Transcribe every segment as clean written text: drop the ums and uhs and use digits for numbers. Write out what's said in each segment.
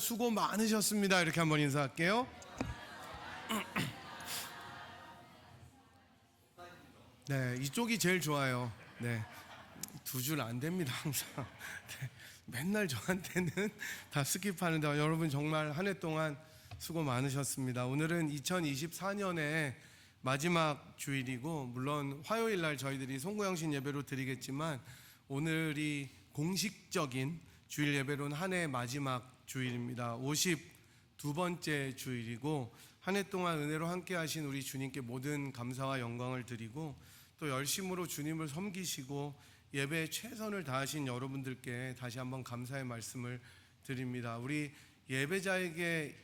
수고 많으셨습니다. 이렇게 한번 인사할게요. 네, 이쪽이 제일 좋아요. 네, 두 줄 안 됩니다 항상. 네, 맨날 저한테는 다 스킵하는데 여러분 정말 한 해 동안 수고 많으셨습니다. 오늘은 2024년의 마지막 주일이고, 물론 화요일 날 저희들이 송구영신 예배로 드리겠지만 오늘이 공식적인 주일 예배로는 한 해 마지막 주일입니다. 52번째 주일이고, 한 해 동안 은혜로 함께 하신 우리 주님께 모든 감사와 영광을 드리고, 또 열심으로 주님을 섬기시고 예배에 최선을 다하신 여러분들께 다시 한번 감사의 말씀을 드립니다. 우리 예배자에게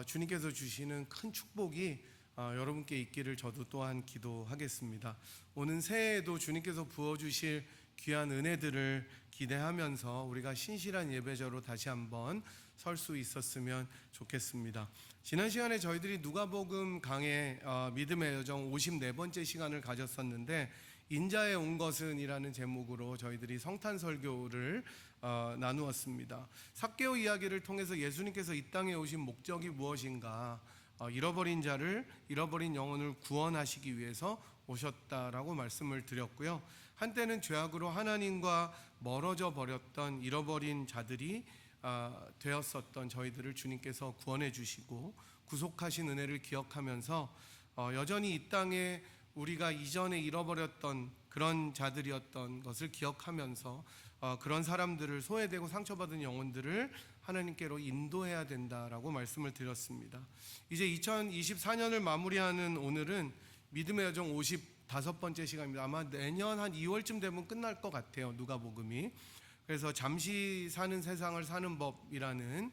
주님께서 주시는 큰 축복이 여러분께 있기를 저도 또한 기도하겠습니다. 오는 새해에도 주님께서 부어주실 귀한 은혜들을 기대하면서 우리가 신실한 예배자로 다시 한번 설 수 있었으면 좋겠습니다. 지난 시간에 저희들이 누가복음 강의 믿음의 여정 54번째 시간을 가졌었는데, 인자에 온 것은 이라는 제목으로 저희들이 성탄 설교를 나누었습니다. 삭개오 이야기를 통해서 예수님께서 이 땅에 오신 목적이 무엇인가, 잃어버린 자를, 잃어버린 영혼을 구원하시기 위해서 오셨다라고 말씀을 드렸고요. 한때는 죄악으로 하나님과 멀어져 버렸던 잃어버린 자들이 되었었던 저희들을 주님께서 구원해 주시고 구속하신 은혜를 기억하면서 여전히 이 땅에 우리가 이전에 잃어버렸던 그런 자들이었던 것을 기억하면서 그런 사람들을, 소외되고 상처받은 영혼들을 하나님께로 인도해야 된다라고 말씀을 드렸습니다. 이제 2024년을 마무리하는 오늘은 믿음의 여정 55번째 시간입니다. 아마 내년 한 2월쯤 되면 끝날 것 같아요, 누가복음이. 그래서 잠시 사는 세상을 사는 법이라는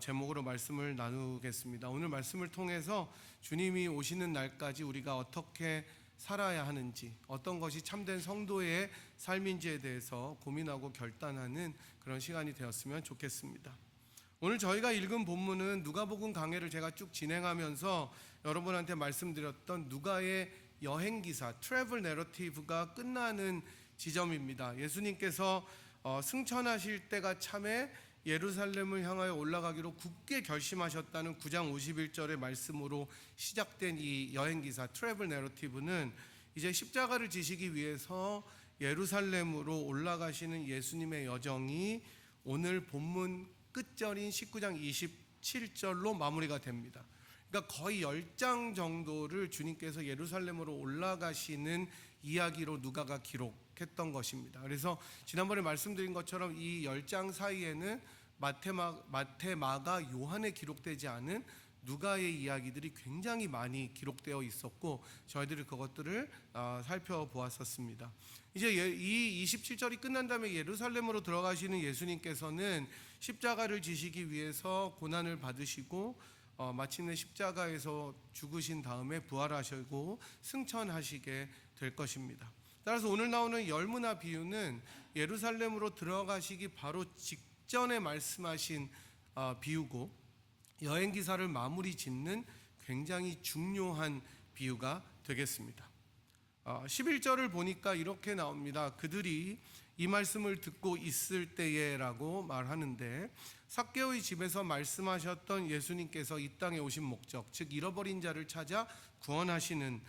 제목으로 말씀을 나누겠습니다. 오늘 말씀을 통해서 주님이 오시는 날까지 우리가 어떻게 살아야 하는지, 어떤 것이 참된 성도의 삶인지에 대해서 고민하고 결단하는 그런 시간이 되었으면 좋겠습니다. 오늘 저희가 읽은 본문은 누가복음 강해를 제가 쭉 진행하면서 여러분한테 말씀드렸던 누가의 여행기사, 트래블 내러티브가 끝나는 지점입니다. 예수님께서 승천하실 때가 참에 예루살렘을 향하여 올라가기로 굳게 결심하셨다는 9장 51절의 말씀으로 시작된 이 여행기사 트래블 내러티브는 이제 십자가를 지시기 위해서 예루살렘으로 올라가시는 예수님의 여정이 오늘 본문 끝절인 19장 27절로 마무리가 됩니다. 그러니까 거의 10장 정도를 주님께서 예루살렘으로 올라가시는 이야기로 누가가 기록했던 것입니다. 그래서 지난번에 말씀드린 것처럼 이 10장 사이에는 마태, 마가, 요한에 기록되지 않은 누가의 이야기들이 굉장히 많이 기록되어 있었고, 저희들이 그것들을 살펴보았었습니다. 이제 이 27절이 끝난 다음에 예루살렘으로 들어가시는 예수님께서는 십자가를 지시기 위해서 고난을 받으시고 마침내 십자가에서 죽으신 다음에 부활하시고 승천하시게 될 것입니다. 따라서 오늘 나오는 열무나 비유는 예루살렘으로 들어가시기 바로 직전에 말씀하신 비유고, 여행기사를 마무리 짓는 굉장히 중요한 비유가 되겠습니다. 11절을 보니까 이렇게 나옵니다. 그들이 이 말씀을 듣고 있을 때에 라고 말하는데, 삭개오의 집에서 말씀하셨던 예수님께서 이 땅에 오신 목적, 즉 잃어버린 자를 찾아 구원하시는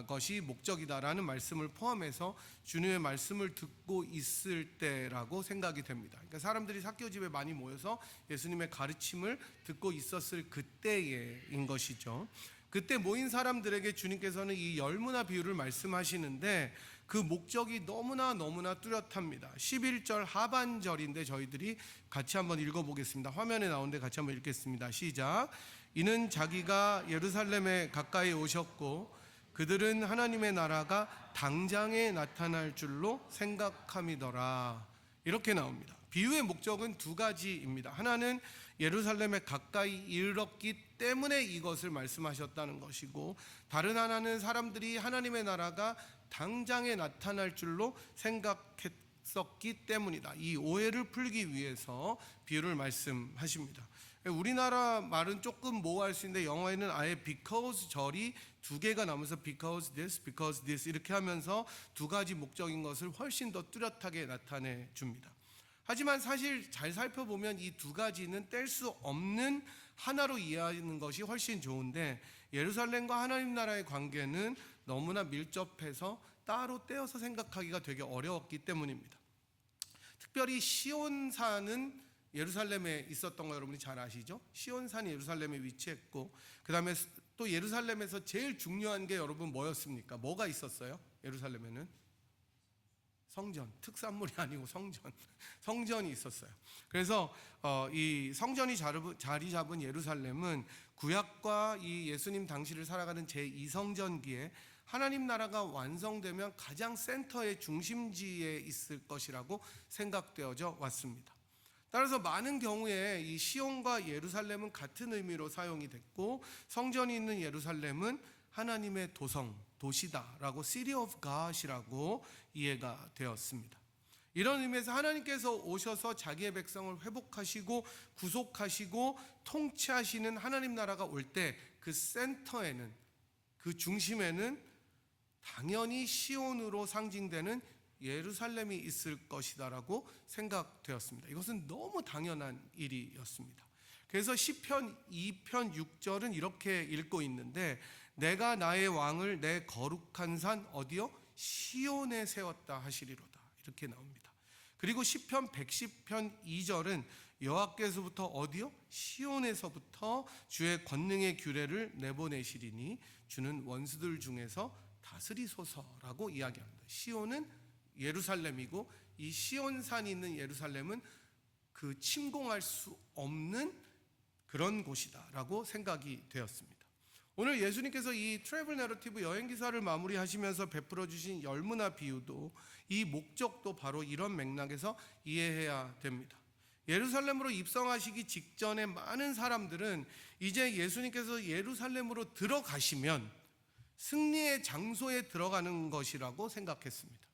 것이 목적이다라는 말씀을 포함해서 주님의 말씀을 듣고 있을 때라고 생각이 됩니다. 그러니까 사람들이 삭개오 집에 많이 모여서 예수님의 가르침을 듣고 있었을 그때인 것이죠. 그때 모인 사람들에게 주님께서는 이 열무나 비유를 말씀하시는데 그 목적이 너무나 뚜렷합니다. 11절 하반절인데 저희들이 같이 한번 읽어보겠습니다. 화면에 나오는데 같이 한번 읽겠습니다. 시작. 이는 자기가 예루살렘에 가까이 오셨고 그들은 하나님의 나라가 당장에 나타날 줄로 생각함이더라. 이렇게 나옵니다. 비유의 목적은 두 가지입니다. 하나는 예루살렘에 가까이 이르렀기 때문에 이것을 말씀하셨다는 것이고, 다른 하나는 사람들이 하나님의 나라가 당장에 나타날 줄로 생각했었기 때문이다. 이 오해를 풀기 위해서 비유를 말씀하십니다. 우리나라 말은 조금 모호할 수 있는데 영어에는 아예 because 절이 두 개가 나오면서 because this 이렇게 하면서 두 가지 목적인 것을 훨씬 더 뚜렷하게 나타내 줍니다. 하지만 사실 잘 살펴보면 이 두 가지는 뗄 수 없는 하나로 이해하는 것이 훨씬 좋은데, 예루살렘과 하나님 나라의 관계는 너무나 밀접해서 따로 떼어서 생각하기가 되게 어려웠기 때문입니다. 특별히 시온산은 예루살렘에 있었던 거 여러분이 잘 아시죠? 시온산이 예루살렘에 위치했고, 그 다음에 또 예루살렘에서 제일 중요한 게 여러분 뭐였습니까? 뭐가 있었어요? 예루살렘에는 성전, 특산물이 아니고 성전이 있었어요. 그래서 이 성전이 자리 잡은 예루살렘은 구약과 이 예수님 당시를 살아가는 제2성전기에 하나님 나라가 완성되면 가장 센터의 중심지에 있을 것이라고 생각되어져 왔습니다. 따라서 많은 경우에 이 시온과 예루살렘은 같은 의미로 사용이 됐고, 성전이 있는 예루살렘은 하나님의 도시다라고 City of God이라고 이해가 되었습니다. 이런 의미에서 하나님께서 오셔서 자기의 백성을 회복하시고 구속하시고 통치하시는 하나님 나라가 올 때 그 센터에는, 그 중심에는 당연히 시온으로 상징되는 예루살렘이 있을 것이다라고 생각되었습니다. 이것은 너무 당연한 일이었습니다. 그래서 시편 2편 6절은 이렇게 읽고 있는데, 내가 나의 왕을 내 거룩한 산 어디요? 시온에 세웠다 하시리로다, 이렇게 나옵니다. 그리고 시편 110편 2절은 여호와께서부터 어디요? 시온에서부터 주의 권능의 규례를 내보내시리니 주는 원수들 중에서 다스리소서라고 이야기합니다. 시온은 예루살렘이고, 이 시온산이 있는 예루살렘은 그 침공할 수 없는 그런 곳이다라고 생각이 되었습니다. 오늘 예수님께서 이 트래블 내러티브 여행기사를 마무리하시면서 베풀어 주신 열무나 비유도, 이 목적도 바로 이런 맥락에서 이해해야 됩니다. 예루살렘으로 입성하시기 직전에 많은 사람들은 이제 예수님께서 예루살렘으로 들어가시면 승리의 장소에 들어가는 것이라고 생각했습니다.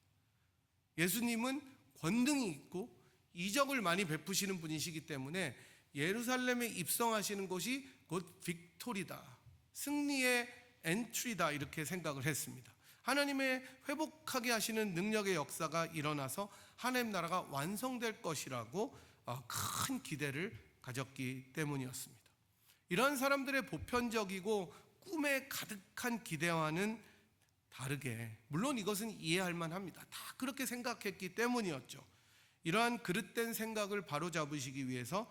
예수님은 권능이 있고 이적을 많이 베푸시는 분이시기 때문에 예루살렘에 입성하시는 곳이 곧 빅토리다, 승리의 엔트리다, 이렇게 생각을 했습니다. 하나님의 회복하게 하시는 능력의 역사가 일어나서 하나님 나라가 완성될 것이라고 큰 기대를 가졌기 때문이었습니다. 이런 사람들의 보편적이고 꿈에 가득한 기대와는 다르게, 물론 이것은 이해할 만합니다. 다 그렇게 생각했기 때문이었죠. 이러한 그릇된 생각을 바로잡으시기 위해서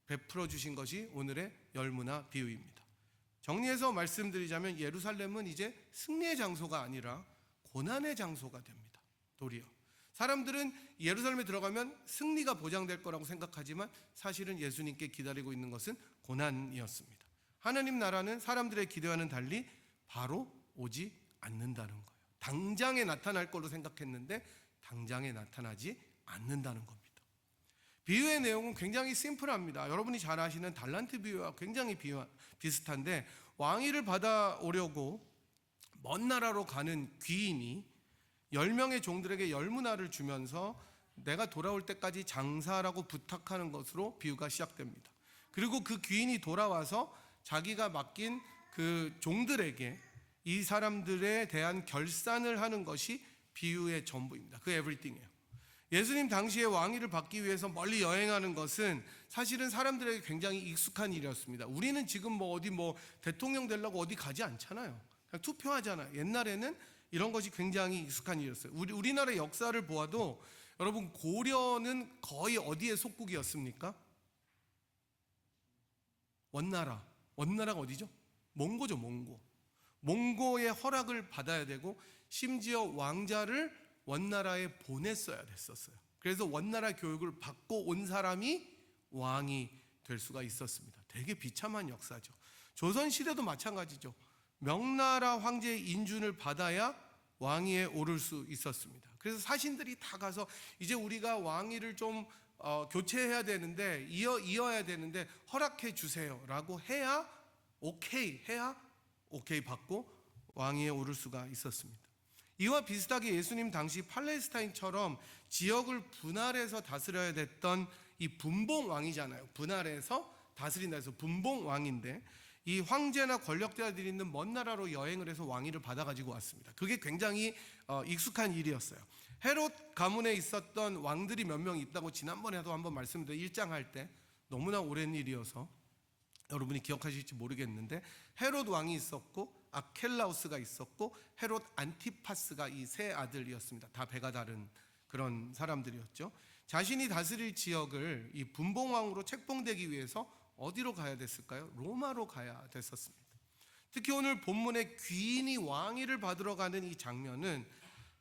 베풀어 주신 것이 오늘의 열무나 비유입니다. 정리해서 말씀드리자면 예루살렘은 이제 승리의 장소가 아니라 고난의 장소가 됩니다. 도리어 사람들은 예루살렘에 들어가면 승리가 보장될 거라고 생각하지만 사실은 예수님께 기다리고 있는 것은 고난이었습니다. 하나님 나라는 사람들의 기대와는 달리 바로 오지 않는다는 거예요. 당장에 나타날 걸로 생각했는데 당장에 나타나지 않는다는 겁니다. 비유의 내용은 굉장히 심플합니다. 여러분이 잘 아시는 달란트 비유와 굉장히 비슷한데, 왕위를 받아오려고 먼 나라로 가는 귀인이 10명의 종들에게 열무나를 주면서 내가 돌아올 때까지 장사라고 부탁하는 것으로 비유가 시작됩니다. 그리고 그 귀인이 돌아와서 자기가 맡긴 그 종들에게 이 사람들에 대한 결산을 하는 것이 비유의 전부입니다. 그 에브리띵이에요. 예수님 당시에 왕위를 받기 위해서 멀리 여행하는 것은 사실은 사람들에게 굉장히 익숙한 일이었습니다. 우리는 지금 어디 대통령 되려고 어디 가지 않잖아요. 그냥 투표하잖아요. 옛날에는 이런 것이 굉장히 익숙한 일이었어요. 우리나라의 역사를 보아도 여러분, 고려는 거의 어디에 속국이었습니까? 원나라가 어디죠? 몽고죠. 몽고의 허락을 받아야 되고, 심지어 왕자를 원나라에 보냈어야 됐었어요. 그래서 원나라 교육을 받고 온 사람이 왕이 될 수가 있었습니다. 되게 비참한 역사죠. 조선시대도 마찬가지죠. 명나라 황제의 인준을 받아야 왕위에 오를 수 있었습니다. 그래서 사신들이 다 가서 이제 우리가 왕위를 좀 교체해야 되는데, 이어야 되는데 허락해 주세요 라고 해야 오케이 받고 왕위에 오를 수가 있었습니다. 이와 비슷하게 예수님 당시 팔레스타인처럼 지역을 분할해서 다스려야 됐던 이 분봉왕이잖아요. 분할해서 다스린다 해서 분봉왕인데, 이 황제나 권력자들이 있는 먼 나라로 여행을 해서 왕위를 받아가지고 왔습니다. 그게 굉장히 익숙한 일이었어요. 헤롯 가문에 있었던 왕들이 몇 명 있다고 지난번에도 한번 말씀드린 1장 할 때 너무나 오랜 일이어서 여러분이 기억하실지 모르겠는데, 헤롯 왕이 있었고 아켈라우스가 있었고 헤롯 안티파스가 이 세 아들이었습니다. 다 배가 다른 그런 사람들이었죠. 자신이 다스릴 지역을 이 분봉왕으로 책봉되기 위해서 어디로 가야 됐을까요? 로마로 가야 됐었습니다. 특히 오늘 본문의 귀인이 왕위를 받으러 가는 이 장면은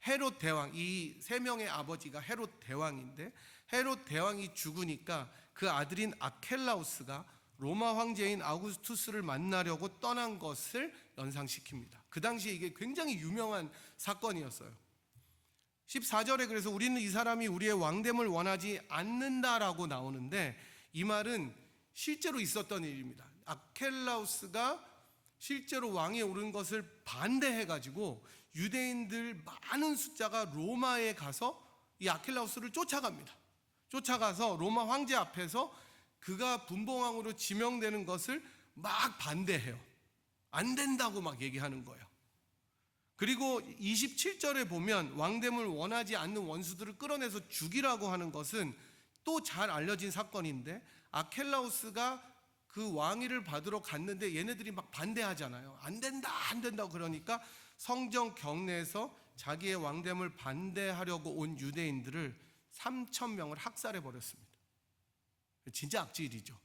헤롯 대왕, 이 세 명의 아버지가 헤롯 대왕인데, 헤롯 대왕이 죽으니까 그 아들인 아켈라우스가 로마 황제인 아우구스투스를 만나려고 떠난 것을 연상시킵니다. 그 당시에 이게 굉장히 유명한 사건이었어요. 14절에 그래서 우리는 이 사람이 우리의 왕됨을 원하지 않는다라고 나오는데, 이 말은 실제로 있었던 일입니다. 아켈라우스가 실제로 왕위에 오른 것을 반대해가지고 유대인들 많은 숫자가 로마에 가서 이 아켈라우스를 쫓아갑니다. 쫓아가서 로마 황제 앞에서 그가 분봉왕으로 지명되는 것을 막 반대해요. 안 된다고 막 얘기하는 거예요. 그리고 27절에 보면 왕됨을 원하지 않는 원수들을 끌어내서 죽이라고 하는 것은 또 잘 알려진 사건인데, 아켈라우스가 그 왕위를 받으러 갔는데 얘네들이 막 반대하잖아요. 안 된다 안 된다고 그러니까 성전 경내에서 자기의 왕됨을 반대하려고 온 유대인들을 3,000명을 학살해 버렸습니다. 진짜 악질이죠.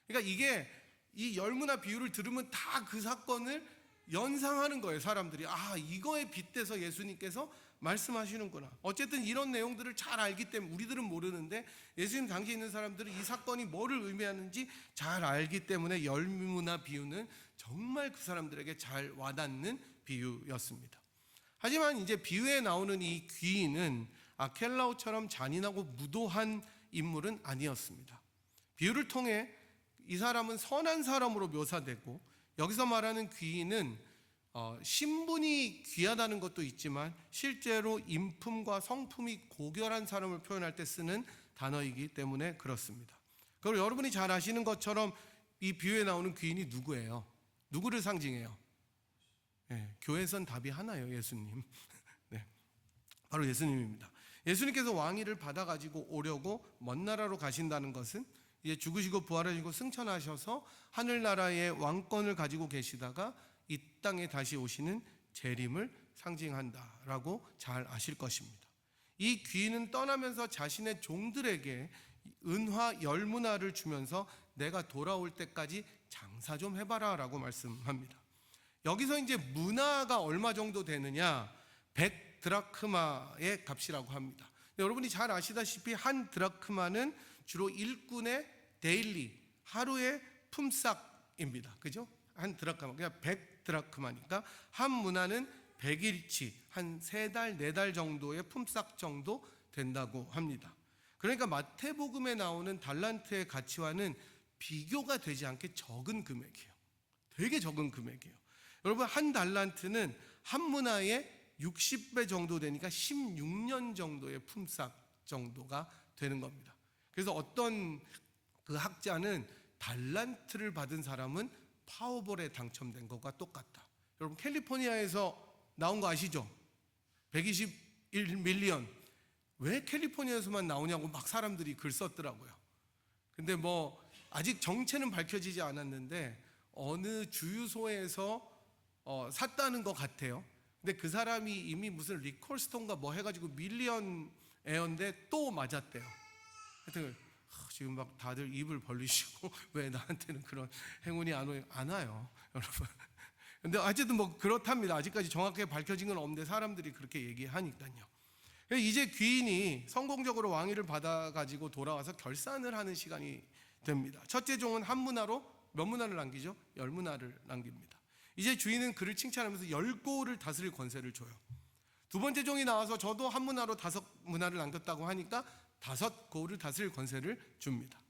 그러니까 이게 이 열무나 비유를 들으면 다 그 사건을 연상하는 거예요. 사람들이 이거에 빗대서 예수님께서 말씀하시는구나. 어쨌든 이런 내용들을 잘 알기 때문에, 우리들은 모르는데 예수님 당시에 있는 사람들은 이 사건이 뭐를 의미하는지 잘 알기 때문에 열무나 비유는 정말 그 사람들에게 잘 와닿는 비유였습니다. 하지만 이제 비유에 나오는 이 귀인은 아켈라우처럼 잔인하고 무도한 인물은 아니었습니다. 비유를 통해 이 사람은 선한 사람으로 묘사되고, 여기서 말하는 귀인은 신분이 귀하다는 것도 있지만 실제로 인품과 성품이 고결한 사람을 표현할 때 쓰는 단어이기 때문에 그렇습니다. 그리고 여러분이 잘 아시는 것처럼 이 비유에 나오는 귀인이 누구예요? 누구를 상징해요? 네, 교회선 답이 하나예요. 예수님. 네, 바로 예수님입니다. 예수님께서 왕위를 받아가지고 오려고 먼 나라로 가신다는 것은 이제 죽으시고 부활하시고 승천하셔서 하늘나라의 왕권을 가지고 계시다가 이 땅에 다시 오시는 재림을 상징한다라고 잘 아실 것입니다. 이 귀인은 떠나면서 자신의 종들에게 은화 열문화를 주면서 내가 돌아올 때까지 장사 좀 해봐라 라고 말씀합니다. 여기서 이제 문화가 얼마 정도 되느냐, 100드라크마의 값이라고 합니다. 여러분이 잘 아시다시피 한 드라크마는 주로 일꾼의 데일리, 하루의 품삯입니다. 그죠? 한 드라크마, 그냥 100드라크마니까 한 문화는 100일치, 한 3달, 4달 정도의 품삯 정도 된다고 합니다. 그러니까 마태복음에 나오는 달란트의 가치와는 비교가 되지 않게 적은 금액이에요. 되게 적은 금액이에요. 여러분, 한 달란트는 한 문화의 60배 정도 되니까 16년 정도의 품삯 정도가 되는 겁니다. 그래서 어떤 그 학자는 달란트를 받은 사람은 파워볼에 당첨된 것과 똑같다. 여러분, 캘리포니아에서 나온 거 아시죠? 121밀리언. 왜 캘리포니아에서만 나오냐고 막 사람들이 글 썼더라고요. 근데 뭐 아직 정체는 밝혀지지 않았는데 어느 주유소에서 샀다는 것 같아요. 근데 그 사람이 이미 무슨 리콜스톤가 뭐 해가지고 밀리언 에어인데 또 맞았대요. 하여튼 지금 막 다들 입을 벌리시고 왜 나한테는 그런 행운이 안 와요, 여러분. 근데 어쨌든 뭐 그렇답니다. 아직까지 정확하게 밝혀진 건 없는데 사람들이 그렇게 얘기하니까요. 이제 귀인이 성공적으로 왕위를 받아가지고 돌아와서 결산을 하는 시간이 됩니다. 첫째 종은 한 문화로 몇 문화를 남기죠? 10문화를 남깁니다. 이제 주인은 그를 칭찬하면서 10고를 다스릴 권세를 줘요. 두 번째 종이 나와서 저도 한 문화로 5문화를 남겼다고 하니까 5고를 다스릴 권세를 줍니다.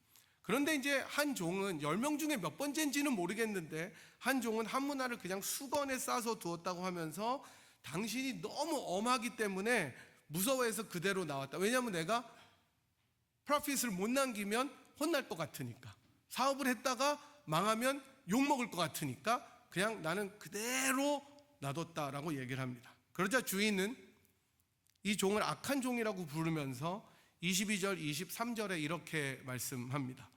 그런데 이제 한 종은 10명 중에 몇 번째인지는 모르겠는데 한 종은 한 문화를 그냥 수건에 싸서 두었다고 하면서 당신이 너무 엄하기 때문에 무서워해서 그대로 나왔다. 왜냐하면 내가 프로핏을 못 남기면 혼날 것 같으니까. 사업을 했다가 망하면 욕먹을 것 같으니까 그냥 나는 그대로 놔뒀다라고 얘기를 합니다. 그러자 주인은 이 종을 악한 종이라고 부르면서 22절 23절에 이렇게 말씀합니다.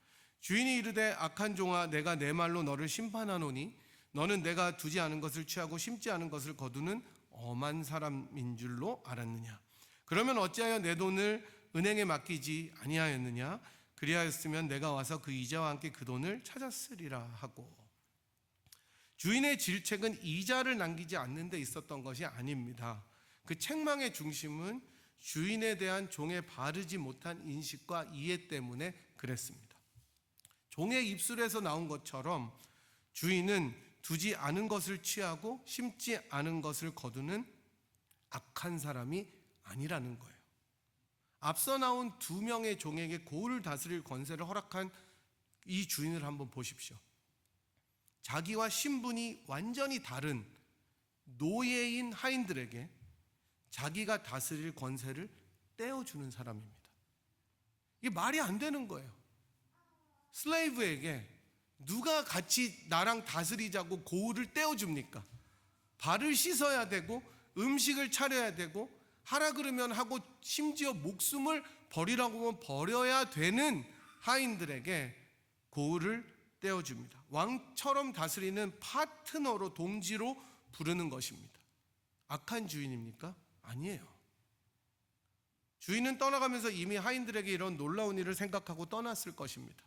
주인이 이르되 악한 종아 내가 내 말로 너를 심판하노니 너는 내가 두지 않은 것을 취하고 심지 않은 것을 거두는 엄한 사람인 줄로 알았느냐. 그러면 어찌하여 내 돈을 은행에 맡기지 아니하였느냐. 그리하였으면 내가 와서 그 이자와 함께 그 돈을 찾았으리라 하고. 주인의 질책은 이자를 남기지 않는 데 있었던 것이 아닙니다. 그 책망의 중심은 주인에 대한 종의 바르지 못한 인식과 이해 때문에 그랬습니다. 종의 입술에서 나온 것처럼 주인은 두지 않은 것을 취하고 심지 않은 것을 거두는 악한 사람이 아니라는 거예요. 앞서 나온 두 명의 종에게 고을을 다스릴 권세를 허락한 이 주인을 한번 보십시오. 자기와 신분이 완전히 다른 노예인 하인들에게 자기가 다스릴 권세를 떼어주는 사람입니다. 이게 말이 안 되는 거예요. 슬레이브에게 누가 같이 나랑 다스리자고 고을을 떼어줍니까? 발을 씻어야 되고 음식을 차려야 되고 하라 그러면 하고 심지어 목숨을 버리라고 하면 버려야 되는 하인들에게 고을을 떼어줍니다. 왕처럼 다스리는 파트너로 동지로 부르는 것입니다. 악한 주인입니까? 아니에요. 주인은 떠나가면서 이미 하인들에게 이런 놀라운 일을 생각하고 떠났을 것입니다.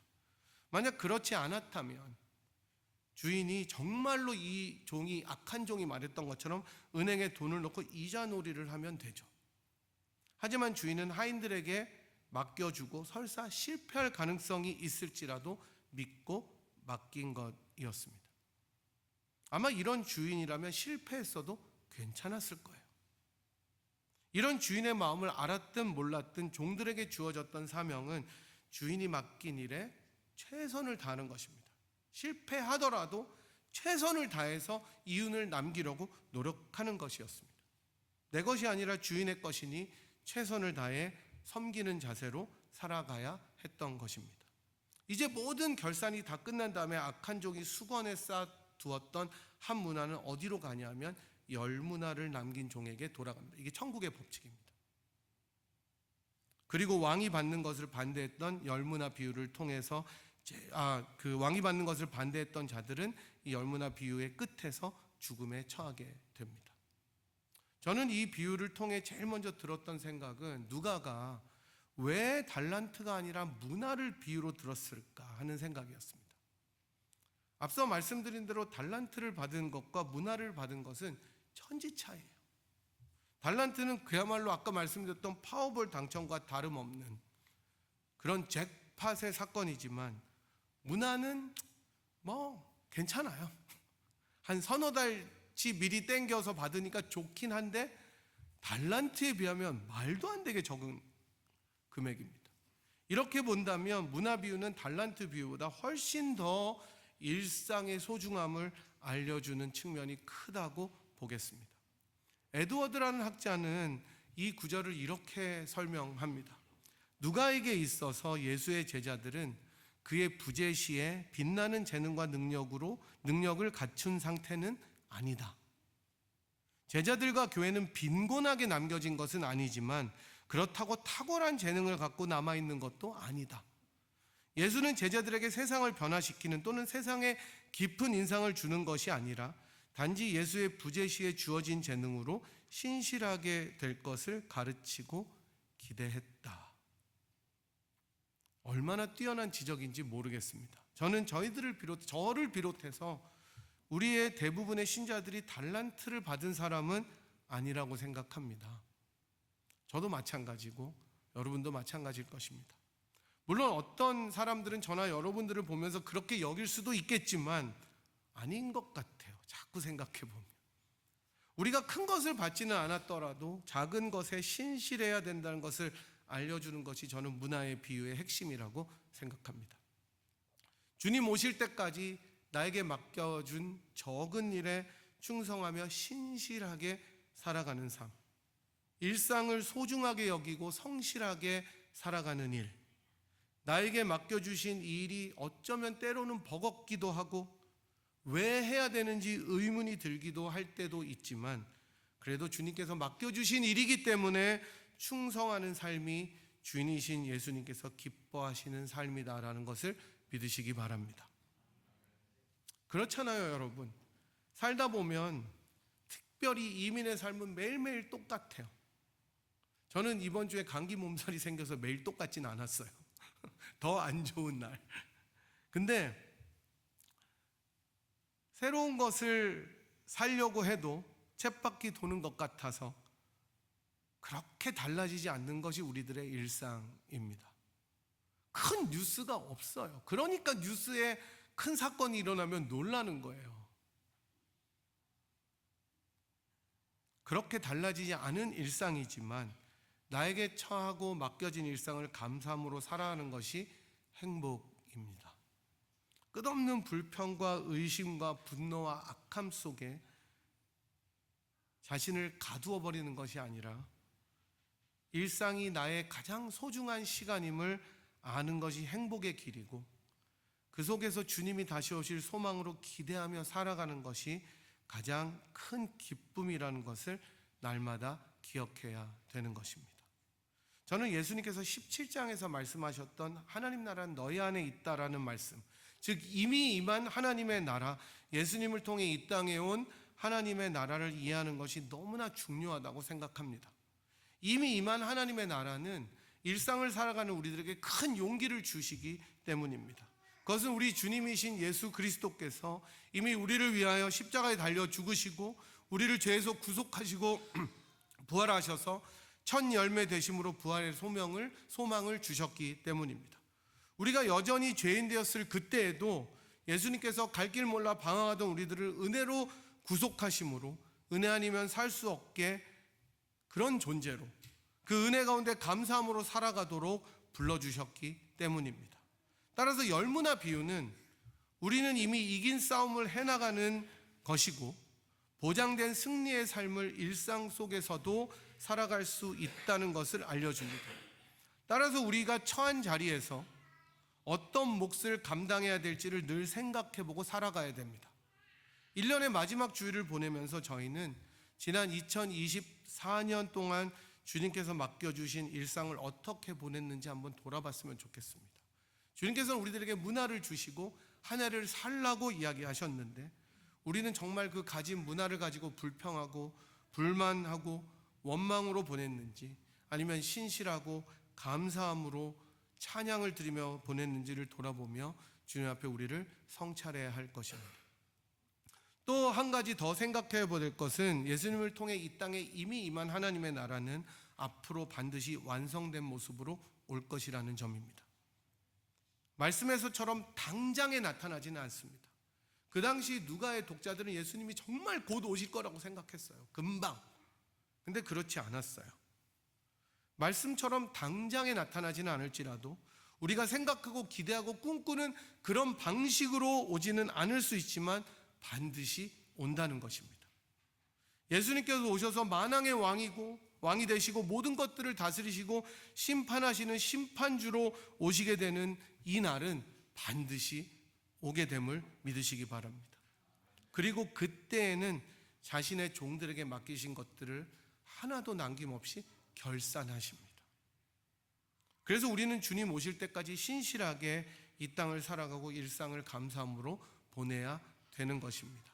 만약 그렇지 않았다면 주인이 정말로 이 종이 악한 종이 말했던 것처럼 은행에 돈을 넣고 이자놀이를 하면 되죠. 하지만 주인은 하인들에게 맡겨주고 설사 실패할 가능성이 있을지라도 믿고 맡긴 것이었습니다. 아마 이런 주인이라면 실패했어도 괜찮았을 거예요. 이런 주인의 마음을 알았든 몰랐든 종들에게 주어졌던 사명은 주인이 맡긴 일에 최선을 다하는 것입니다. 실패하더라도 최선을 다해서 이윤을 남기려고 노력하는 것이었습니다. 내 것이 아니라 주인의 것이니 최선을 다해 섬기는 자세로 살아가야 했던 것입니다. 이제 모든 결산이 다 끝난 다음에 악한 종이 수건에 쌓아두었던 한 문화는 어디로 가냐면 열 문화를 남긴 종에게 돌아갑니다. 이게 천국의 법칙입니다. 그리고 왕이 받는 것을 반대했던 열 문화 비유를 통해서 그 왕이 받는 것을 반대했던 자들은 이 열 문화 비유의 끝에서 죽음에 처하게 됩니다. 저는 이 비유를 통해 제일 먼저 들었던 생각은 누가가 왜 달란트가 아니라 문화를 비유로 들었을까 하는 생각이었습니다. 앞서 말씀드린 대로 달란트를 받은 것과 문화를 받은 것은 천지차이예요. 달란트는 그야말로 아까 말씀드렸던 파워볼 당첨과 다름없는 그런 잭팟의 사건이지만 문화는 괜찮아요. 한 서너 달치 미리 땡겨서 받으니까 좋긴 한데 달란트에 비하면 말도 안 되게 적은 금액입니다. 이렇게 본다면 문화 비유는 달란트 비유보다 훨씬 더 일상의 소중함을 알려주는 측면이 크다고 보겠습니다. 에드워드라는 학자는 이 구절을 이렇게 설명합니다. 누가에게 있어서 예수의 제자들은 그의 부재 시에 빛나는 재능과 능력을 갖춘 상태는 아니다. 제자들과 교회는 빈곤하게 남겨진 것은 아니지만 그렇다고 탁월한 재능을 갖고 남아있는 것도 아니다. 예수는 제자들에게 세상을 변화시키는 또는 세상에 깊은 인상을 주는 것이 아니라 단지 예수의 부재 시에 주어진 재능으로 신실하게 될 것을 가르치고 기대했다. 얼마나 뛰어난 지적인지 모르겠습니다. 저는 저를 비롯해서 우리의 대부분의 신자들이 달란트를 받은 사람은 아니라고 생각합니다. 저도 마찬가지고 여러분도 마찬가지일 것입니다. 물론 어떤 사람들은 저나 여러분들을 보면서 그렇게 여길 수도 있겠지만 아닌 것 같아요. 자꾸 생각해 보면. 우리가 큰 것을 받지는 않았더라도 작은 것에 신실해야 된다는 것을 알려주는 것이 저는 문화의 비유의 핵심이라고 생각합니다. 주님 오실 때까지 나에게 맡겨준 적은 일에 충성하며 신실하게 살아가는 삶, 일상을 소중하게 여기고 성실하게 살아가는 일, 나에게 맡겨주신 이 일이 어쩌면 때로는 버겁기도 하고 왜 해야 되는지 의문이 들기도 할 때도 있지만 그래도 주님께서 맡겨주신 일이기 때문에 충성하는 삶이 주인이신 예수님께서 기뻐하시는 삶이다라는 것을 믿으시기 바랍니다. 그렇잖아요, 여러분. 살다 보면 특별히 이민의 삶은 매일매일 똑같아요. 저는 이번 주에 감기 몸살이 생겨서 매일 똑같진 않았어요. 더 안 좋은 날. 근데 새로운 것을 살려고 해도 쳇바퀴 도는 것 같아서 그렇게 달라지지 않는 것이 우리들의 일상입니다. 큰 뉴스가 없어요. 그러니까 뉴스에 큰 사건이 일어나면 놀라는 거예요. 그렇게 달라지지 않은 일상이지만 나에게 처하고 맡겨진 일상을 감사함으로 살아가는 것이 행복입니다. 끝없는 불평과 의심과 분노와 악함 속에 자신을 가두어 버리는 것이 아니라 일상이 나의 가장 소중한 시간임을 아는 것이 행복의 길이고 그 속에서 주님이 다시 오실 소망으로 기대하며 살아가는 것이 가장 큰 기쁨이라는 것을 날마다 기억해야 되는 것입니다. 저는 예수님께서 17장에서 말씀하셨던 하나님 나라는 너희 안에 있다라는 말씀, 즉 이미 임한 하나님의 나라, 예수님을 통해 이 땅에 온 하나님의 나라를 이해하는 것이 너무나 중요하다고 생각합니다. 이미 임한 하나님의 나라는 일상을 살아가는 우리들에게 큰 용기를 주시기 때문입니다. 그것은 우리 주님이신 예수 그리스도께서 이미 우리를 위하여 십자가에 달려 죽으시고 우리를 죄에서 구속하시고 부활하셔서 첫 열매 되심으로 부활의 소망을 주셨기 때문입니다. 우리가 여전히 죄인 되었을 그때에도 예수님께서 갈 길 몰라 방황하던 우리들을 은혜로 구속하심으로 은혜 아니면 살 수 없게 그런 존재로 그 은혜 가운데 감사함으로 살아가도록 불러주셨기 때문입니다. 따라서 열무나 비유는 우리는 이미 이긴 싸움을 해나가는 것이고 보장된 승리의 삶을 일상 속에서도 살아갈 수 있다는 것을 알려줍니다. 따라서 우리가 처한 자리에서 어떤 몫을 감당해야 될지를 늘 생각해보고 살아가야 됩니다. 1년의 마지막 주일을 보내면서 저희는 지난 2024년 동안 주님께서 맡겨주신 일상을 어떻게 보냈는지 한번 돌아봤으면 좋겠습니다. 주님께서는 우리들에게 문화를 주시고 한 해를 살라고 이야기하셨는데 우리는 정말 그 가진 문화를 가지고 불평하고 불만하고 원망으로 보냈는지 아니면 신실하고 감사함으로 찬양을 드리며 보냈는지를 돌아보며 주님 앞에 우리를 성찰해야 할 것입니다. 또 한 가지 더 생각해 볼 것은 예수님을 통해 이 땅에 이미 임한 하나님의 나라는 앞으로 반드시 완성된 모습으로 올 것이라는 점입니다. 말씀에서처럼 당장에 나타나지는 않습니다. 그 당시 누가의 독자들은 예수님이 정말 곧 오실 거라고 생각했어요. 금방. 근데 그렇지 않았어요. 말씀처럼 당장에 나타나지는 않을지라도 우리가 생각하고 기대하고 꿈꾸는 그런 방식으로 오지는 않을 수 있지만 반드시 온다는 것입니다. 예수님께서 오셔서 만왕의 왕이 되시고 모든 것들을 다스리시고 심판하시는 심판주로 오시게 되는 이 날은 반드시 오게 됨을 믿으시기 바랍니다. 그리고 그때에는 자신의 종들에게 맡기신 것들을 하나도 남김없이 결산하십니다. 그래서 우리는 주님 오실 때까지 신실하게 이 땅을 살아가고 일상을 감사함으로 보내야 되는 것입니다.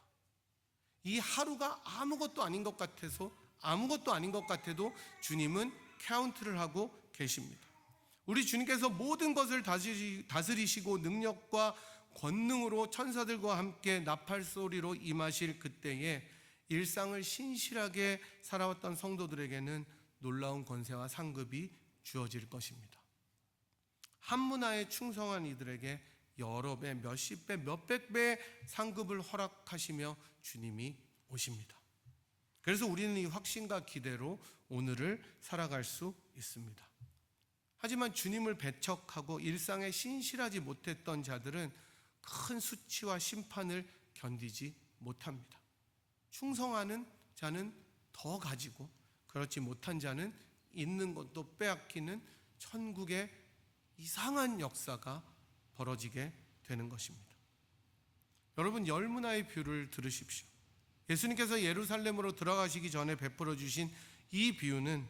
이 하루가 아무것도 아닌 것 같아서 아무것도 아닌 것 같아도 주님은 카운트를 하고 계십니다. 우리 주님께서 모든 것을 다스리시고 능력과 권능으로 천사들과 함께 나팔 소리로 임하실 그때에 일상을 신실하게 살아왔던 성도들에게는 놀라운 권세와 상급이 주어질 것입니다. 한 문화에 충성한 이들에게 여러 배, 몇십 배, 몇백 배의 상급을 허락하시며 주님이 오십니다. 그래서 우리는 이 확신과 기대로 오늘을 살아갈 수 있습니다. 하지만 주님을 배척하고 일상에 신실하지 못했던 자들은 큰 수치와 심판을 견디지 못합니다. 충성하는 자는 더 가지고 그렇지 못한 자는 있는 것도 빼앗기는 천국의 이상한 역사가 벌어지게 되는 것입니다. 여러분, 열문화의 비유를 들으십시오. 예수님께서 예루살렘으로 들어가시기 전에 베풀어 주신 이 비유는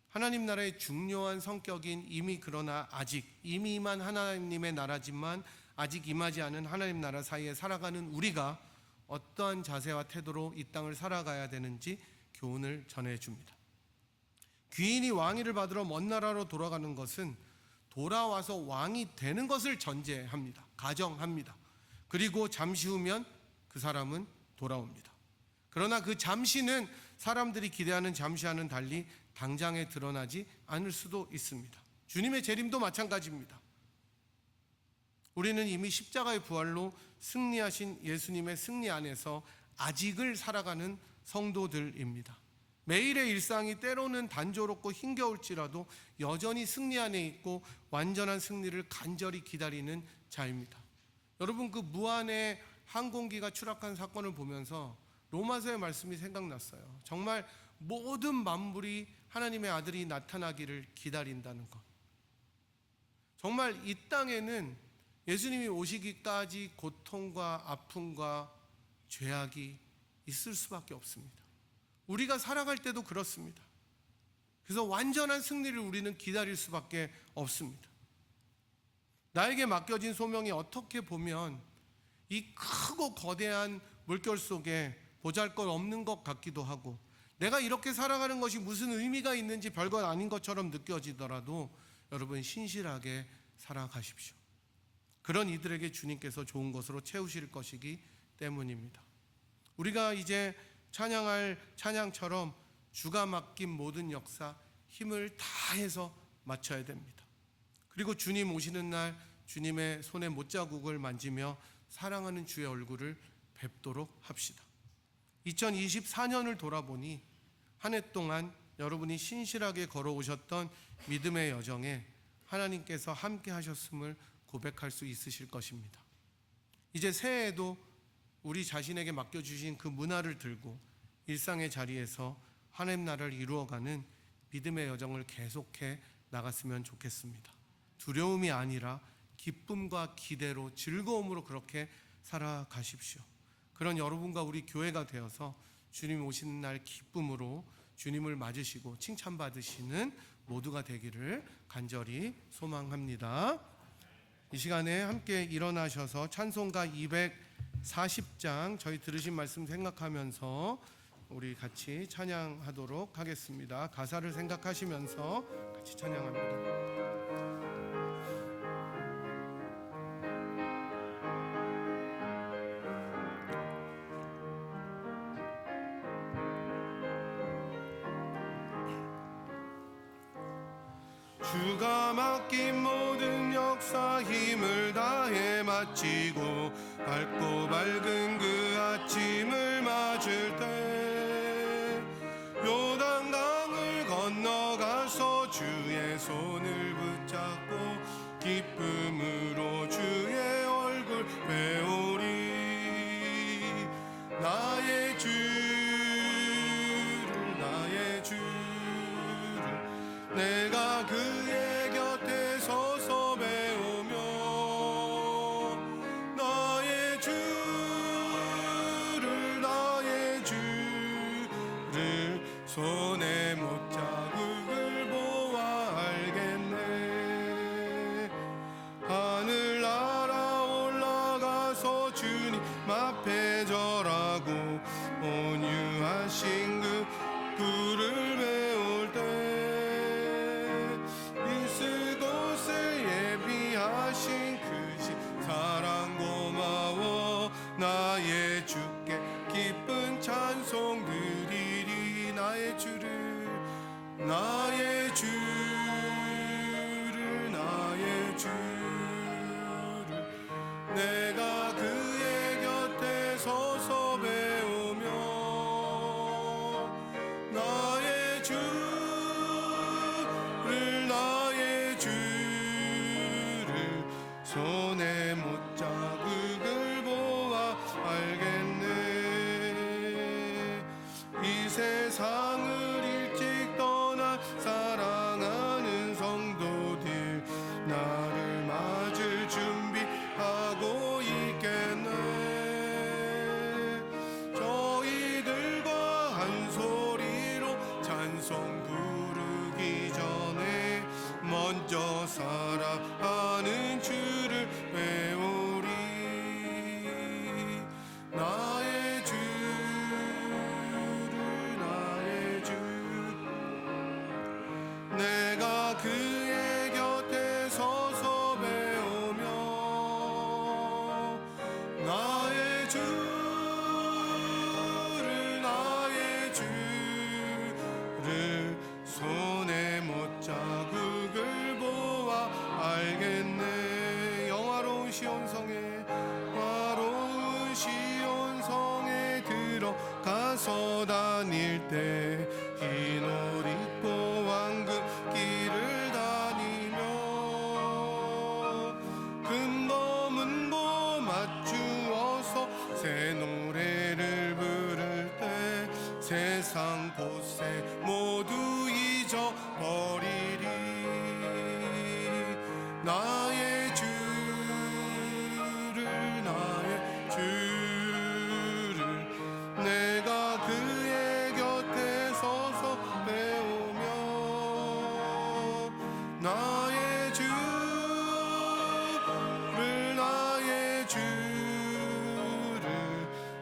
하나님 나라의 중요한 성격인 그러나 아직 이미 임한 하나님의 나라지만 아직 임하지 않은 하나님 나라 사이에 살아가는 우리가 어떠한 자세와 태도로 이 땅을 살아가야 되는지 교훈을 전해줍니다. 귀인이 왕위를 받으러 먼 나라로 돌아가는 것은 돌아와서 왕이 되는 것을 전제합니다. 가정합니다. 그리고 잠시 후면 그 사람은 돌아옵니다. 그러나 그 잠시는 사람들이 기대하는 잠시와는 달리 당장에 드러나지 않을 수도 있습니다. 주님의 재림도 마찬가지입니다. 우리는 이미 십자가의 부활로 승리하신 예수님의 승리 안에서 아직을 살아가는 성도들입니다. 매일의 일상이 때로는 단조롭고 힘겨울지라도 여전히 승리 안에 있고 완전한 승리를 간절히 기다리는 자입니다. 여러분, 그 무한의 항공기가 추락한 사건을 보면서 로마서의 말씀이 생각났어요. 정말 모든 만물이 하나님의 아들이 나타나기를 기다린다는 것. 정말 이 땅에는 예수님이 오시기까지 고통과 아픔과 죄악이 있을 수밖에 없습니다. 우리가 살아갈 때도 그렇습니다. 그래서 완전한 승리를 우리는 기다릴 수밖에 없습니다. 나에게 맡겨진 소명이 어떻게 보면 이 크고 거대한 물결 속에 보잘것없는 것 같기도 하고, 내가 이렇게 살아가는 것이 무슨 의미가 있는지 별것 아닌 것처럼 느껴지더라도 여러분, 신실하게 살아가십시오. 그런 이들에게 주님께서 좋은 것으로 채우실 것이기 때문입니다. 우리가 이제 찬양할 찬양처럼 주가 맡긴 모든 역사 힘을 다해서 마쳐야 됩니다. 그리고 주님 오시는 날 주님의 손에 못자국을 만지며 사랑하는 주의 얼굴을 뵙도록 합시다. 2024년을 돌아보니 한 해 동안 여러분이 신실하게 걸어오셨던 믿음의 여정에 하나님께서 함께 하셨음을 고백할 수 있으실 것입니다. 이제 새해에도 우리 자신에게 맡겨주신 그 문화를 들고 일상의 자리에서 하나님 나라를 이루어가는 믿음의 여정을 계속해 나갔으면 좋겠습니다. 두려움이 아니라 기쁨과 기대로, 즐거움으로 그렇게 살아가십시오. 그런 여러분과 우리 교회가 되어서 주님 오시는 날 기쁨으로 주님을 맞으시고 칭찬받으시는 모두가 되기를 간절히 소망합니다. 이 시간에 함께 일어나셔서 찬송가 240장 저희 들으신 말씀 생각하면서 우리 같이 찬양하도록 하겠습니다. 가사를 생각하시면서 같이 찬양합니다. 주가 맡긴 모든 역사 힘을 다해 마치고 밝고 밝은 그 아침을 맞을 때 요단강을 건너가서 주의 손을 붙잡고 기쁨으로 주의 얼굴 배우리. 나의 주를 내가 그의 곁에 서서 배우며 나의 주를 손에 못자국을 보아 알겠네. 하늘 날아 올라가서 주님 앞에 절하고 온유하신 그 꿀을 배울 때 사랑 고마워. 나의 주께 기쁜 찬송 드리리. 나의 주를 내가 그의 곁에 서서 배우며 나의 주를 손에 못자국을 보아 알겠네. 이 세상을 일찍 떠나 사랑하는 성도들, 나를 맞을 준비하고 있겠네. 살아가는 주를 배우리. 나의 주를 나의 주, 내가 그의 곁에 서서 배우며 나의 주를 나의 주를 손에 못 자국을 보아 알겠네. 영화로운 시온성에 화로운 시온성에 들어가서 다닐 때 흰 옷 입고 왕금 길을 다니며 금보 문보 맞추어서 새 노래를 부를 때 세상 곳에 모두 잊어버리리. 나의 주를 나의 주를 내가 그의 곁에 서서 배우며 나의 주를 나의 주를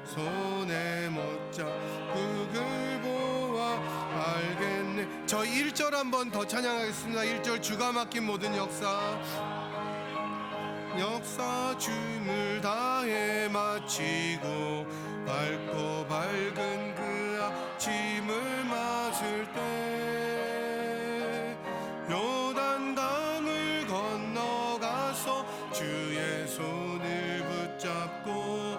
손에 못 자국을 보아 알겠네. 저 1절 한번 더 찬양하겠습니다. 1절 주가 맡긴 모든 역사 춤을 다해 마치고 밝고 밝은 그 아침을 맞을 때 요단강을 건너가서 주의 손을 붙잡고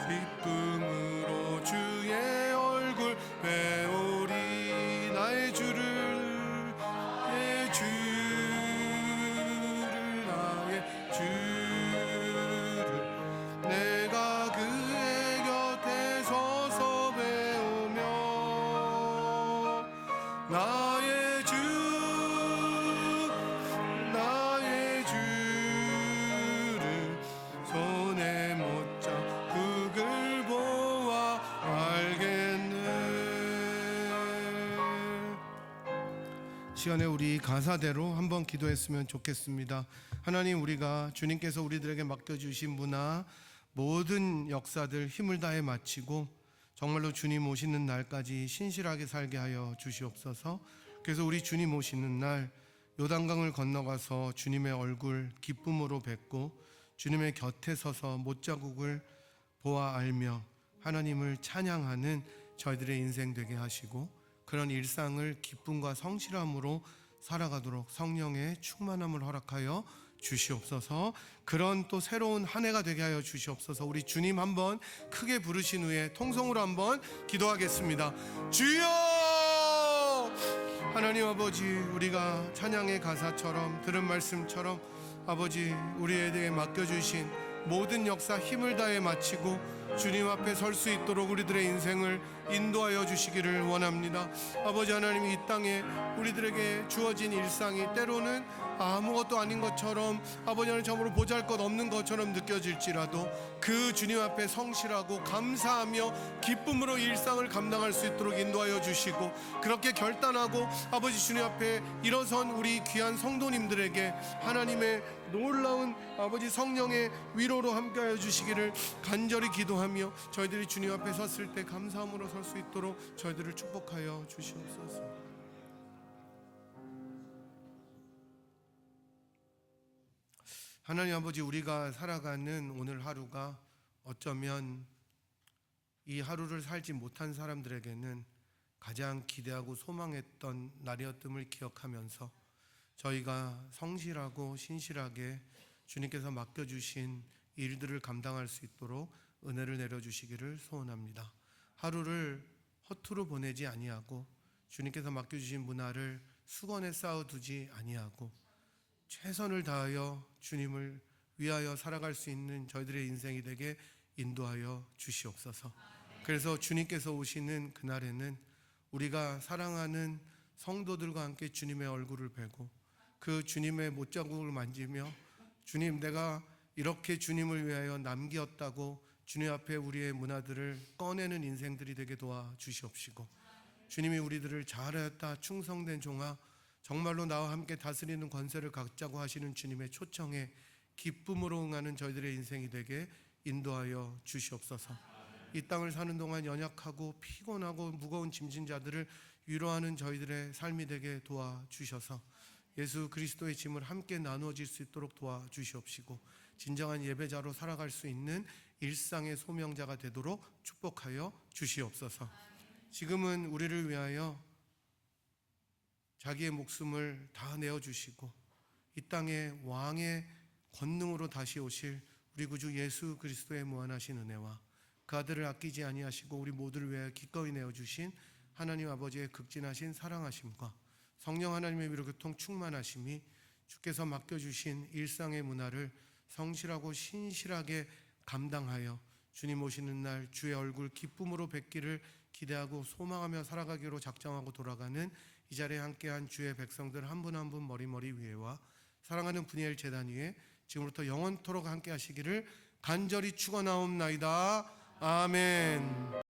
기쁨으로 주의 얼굴 배우리. 나의 주를 나의 주를 나의 주를 내가 그의 곁에 서서 배우며 나의 주 나의 주를 손에 못 자국을 보아 알겠네. 시간에 우리 가사대로 한번 기도했으면 좋겠습니다. 하나님, 우리가 주님께서 우리들에게 맡겨주신 문화 모든 역사들 힘을 다해 마치고 정말로 주님 오시는 날까지 신실하게 살게 하여 주시옵소서. 그래서 우리 주님 오시는 날 요단강을 건너가서 주님의 얼굴 기쁨으로 뵙고 주님의 곁에 서서 못자국을 보아 알며 하나님을 찬양하는 저희들의 인생 되게 하시고 그런 일상을 기쁨과 성실함으로 살아가도록 성령의 충만함을 허락하여 주시옵소서. 그런 또 새로운 한 해가 되게 하여 주시옵소서. 우리 주님 한번 크게 부르신 후에 통성으로 한번 기도하겠습니다. 주여! 하나님 아버지, 우리가 찬양의 가사처럼 들은 말씀처럼 아버지 우리에게 맡겨주신 모든 역사 힘을 다해 마치고 주님 앞에 설 수 있도록 우리들의 인생을 인도하여 주시기를 원합니다. 아버지 하나님, 이 땅에 우리들에게 주어진 일상이 때로는 아무것도 아닌 것처럼 아버지 하나님 참으로 보잘것없는 것처럼 느껴질지라도 그 주님 앞에 성실하고 감사하며 기쁨으로 일상을 감당할 수 있도록 인도하여 주시고 그렇게 결단하고 아버지 주님 앞에 일어선 우리 귀한 성도님들에게 하나님의 놀라운 아버지 성령의 위로로 함께하여 주시기를 간절히 기도하며 저희들이 주님 앞에 섰을 때 감사함으로 설 수 있도록 저희들을 축복하여 주시옵소서. 하나님 아버지, 우리가 살아가는 오늘 하루가 어쩌면 이 하루를 살지 못한 사람들에게는 가장 기대하고 소망했던 날이었음을 기억하면서 저희가 성실하고 신실하게 주님께서 맡겨주신 일들을 감당할 수 있도록 은혜를 내려주시기를 소원합니다. 하루를 허투루 보내지 아니하고 주님께서 맡겨주신 문화를 수건에 쌓아두지 아니하고 최선을 다하여 주님을 위하여 살아갈 수 있는 저희들의 인생이 되게 인도하여 주시옵소서. 그래서 주님께서 오시는 그날에는 우리가 사랑하는 성도들과 함께 주님의 얼굴을 뵈고 그 주님의 못자국을 만지며 주님, 내가 이렇게 주님을 위하여 남겼다고 주님 앞에 우리의 문화들을 꺼내는 인생들이 되게 도와주시옵시고 주님이 우리들을 잘하였다 충성된 종아 정말로 나와 함께 다스리는 권세를 갖자고 하시는 주님의 초청에 기쁨으로 응하는 저희들의 인생이 되게 인도하여 주시옵소서. 이 땅을 사는 동안 연약하고 피곤하고 무거운 짐진 자들을 위로하는 저희들의 삶이 되게 도와주셔서 예수 그리스도의 짐을 함께 나누어질 수 있도록 도와주시옵시고 진정한 예배자로 살아갈 수 있는 일상의 소명자가 되도록 축복하여 주시옵소서. 지금은 우리를 위하여 자기의 목숨을 다 내어주시고 이 땅의 왕의 권능으로 다시 오실 우리 구주 예수 그리스도의 무한하신 은혜와 그 아들을 아끼지 아니하시고 우리 모두를 위하여 기꺼이 내어주신 하나님 아버지의 극진하신 사랑하심과 성령 하나님의 위로 교통 충만하심이 주께서 맡겨주신 일상의 문화를 성실하고 신실하게 감당하여 주님 오시는 날 주의 얼굴 기쁨으로 뵙기를 기대하고 소망하며 살아가기로 작정하고 돌아가는 이 자리에 함께한 주의 백성들 한 분 한 분 머리머리 위에와 사랑하는 분이엘 제단 위에 지금부터 영원토록 함께 하시기를 간절히 축원하옵나이다. 아멘.